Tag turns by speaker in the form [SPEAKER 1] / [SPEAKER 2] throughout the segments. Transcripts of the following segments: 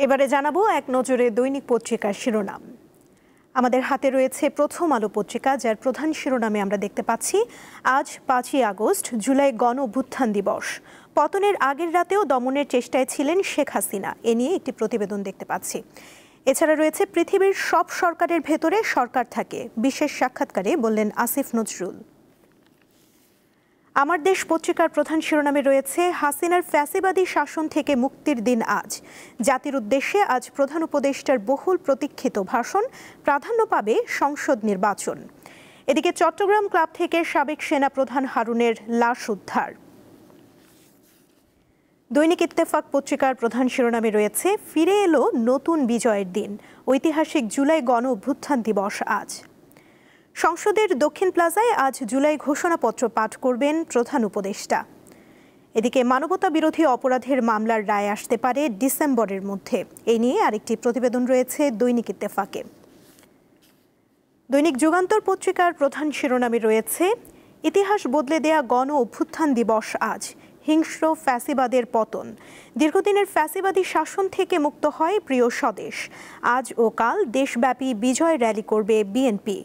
[SPEAKER 1] এবারে জানাবো এক নজরে দৈনিক পত্রিকার শিরোনাম। আমাদের হাতে রয়েছে প্রথম আলো পত্রিকা, যার প্রধান শিরোনামে আমরা দেখতে পাচ্ছি আজ 5ই আগস্ট জুলাই গণ অভ্যুত্থান দিবস। পতনের আগের রাতেও দমনের চেষ্টায় ছিলেন শেখ হাসিনা, এ নিয়ে একটি প্রতিবেদন দেখতে পাচ্ছি। এছাড়া রয়েছে পৃথিবীর সব সরকারের ভেতরে সরকার থাকে, বিশেষ সাক্ষাৎকারে বললেন আসিফ নজরুল। আমার দেশ পত্রিকার প্রধান শিরোনামে রয়েছে হাসিনার ফ্যাসিবাদী শাসন থেকে মুক্তির দিন আজ। জাতির উদ্দেশ্যে আজ প্রধান উপদেষ্টার বহুল প্রতীক্ষিত ভাষণ, প্রাধান্য পাবে সংসদ নির্বাচন। এদিকে চট্টগ্রাম ক্লাব থেকে সাবেক সেনা প্রধান হারুনের লাশ উদ্ধার। দৈনিক ইত্তেফাক পত্রিকার প্রধান শিরোনামে রয়েছে ফিরে এলো নতুন বিজয়ের দিন, ঐতিহাসিক জুলাই গণ অভ্যুত্থান দিবস আজ। সংসদের দক্ষিণ প্লাজায় আজ জুলাই ঘোষণাপত্র পাঠ করবেন প্রধান উপদেষ্টা। এদিকে মানবতা বিরোধী অপরাধের মামলার রায় আসতে পারে ডিসেম্বরের মধ্যে, এ নিয়ে আরেকটি প্রতিবেদন রয়েছে দৈনিক ইত্তেফাকে। দৈনিক যুগান্তর পত্রিকার প্রধান শিরোনামে রয়েছে ইতিহাস বদলে দেয়া গণ অভ্যুত্থান দিবস আজ, হিংস্র ফ্যাসিবাদের পতন। দীর্ঘদিনের ফ্যাসিবাদী শাসন থেকে মুক্ত হয় প্রিয় স্বদেশ। আজ ও কাল দেশব্যাপী বিজয় র্যালি করবে বিএনপি।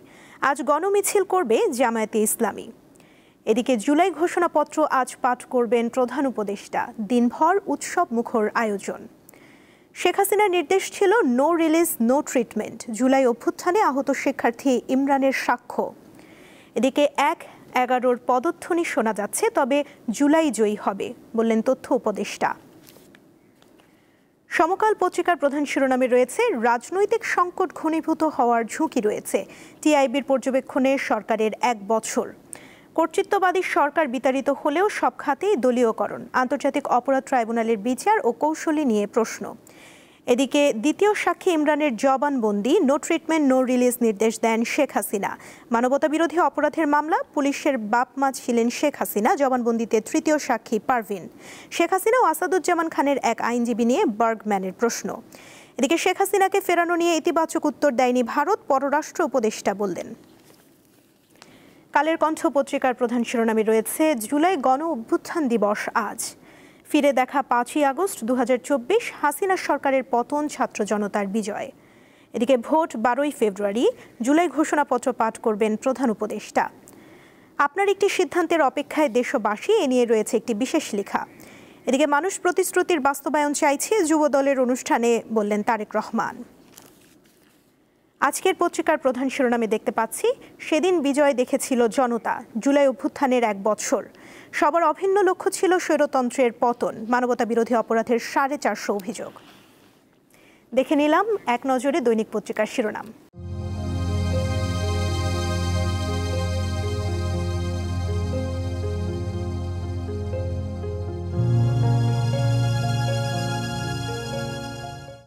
[SPEAKER 1] আজ গণমিছিল করবে জামায়াতে ইসলামী। এদিকে জুলাই ঘোষণাপত্র আজ পাঠ করবেন প্রধান উপদেষ্টা। দিনভর উৎসব মুখর আয়োজন। শেখ হাসিনার নির্দেশ ছিল নো রিলিজ নো ট্রিটমেন্ট। জুলাই অভ্যুত্থানে আহত শিক্ষার্থী ইমরানের সাক্ষ্য। এদিকে 1-11 পদধ্বনি শোনা যাচ্ছে, তবে জুলাই জয়ী হবে বললেন তথ্য উপদেষ্টা। সমকাল পত্রিকার প্রধান শিরোনামে রয়েছে রাজনৈতিক সংকট ঘনীভূত হওয়ার ঝুঁকি রয়েছে। টিআইবির পর্যবেক্ষণে সরকারের 1 বছর। কর্তৃত্ববাদী সরকার বিতাড়িত হলেও সব খাতেই দলীয়করণ। আন্তর্জাতিক অপরাধ ট্রাইব্যুনালের বিচার ও কৌশলী নিয়ে প্রশ্ন। এদিকে দ্বিতীয় সাক্ষী ইমরানের জবানবন্দি, নো ট্রিটমেন্ট নো রিলিজ নির্দেশ দেন শেখ হাসিনা। মানবতা বিরোধী অপরাধের মামলা, পুলিশের বাপ মা ছিলেন শেখ হাসিনা। জবানবন্দিতে তৃতীয় সাক্ষী পারভিন। শেখ হাসিনা ও আসাদুজ্জামান খানের এক আইনজীবী নিয়ে বার্গম্যানের প্রশ্ন। এদিকে শেখ হাসিনাকে ফেরানো নিয়ে ইতিবাচক উত্তর দেয়নি ভারত, পররাষ্ট্র উপদেষ্টা বললেন। কালের কণ্ঠ পত্রিকার প্রধান শিরোনামে রয়েছে জুলাই গণ অভ্যুত্থান দিবস আজ। ফিরে দেখা 5ই আগস্ট 2024, হাসিনা সরকারের পতন, ছাত্র জনতার বিজয়। এদিকে ভোট 12ই ফেব্রুয়ারি, জুলাই ঘোষণাপত্র পাঠ করবেন প্রধান উপদেষ্টা। আপনার একটি সিদ্ধান্তের অপেক্ষায় দেশবাসী, এ নিয়ে রয়েছে একটি বিশেষ লেখা। এদিকে মানুষ প্রতিশ্রুতির বাস্তবায়ন চাইছে, যুব দলের অনুষ্ঠানে বললেন তারেক রহমান। আজকের পত্রিকার প্রধান শিরোনামে দেখতে পাচ্ছি সেদিন বিজয় দেখেছিল জনতা, জুলাই অভ্যুত্থানের 1 বছর। সবার অভিন্ন লক্ষ্য ছিল স্বৈরতন্ত্রের পতন। মানবতা বিরোধী অপরাধের 450 অভিযোগ। দেখে নিলাম এক নজরে দৈনিক পত্রিকার শিরোনাম।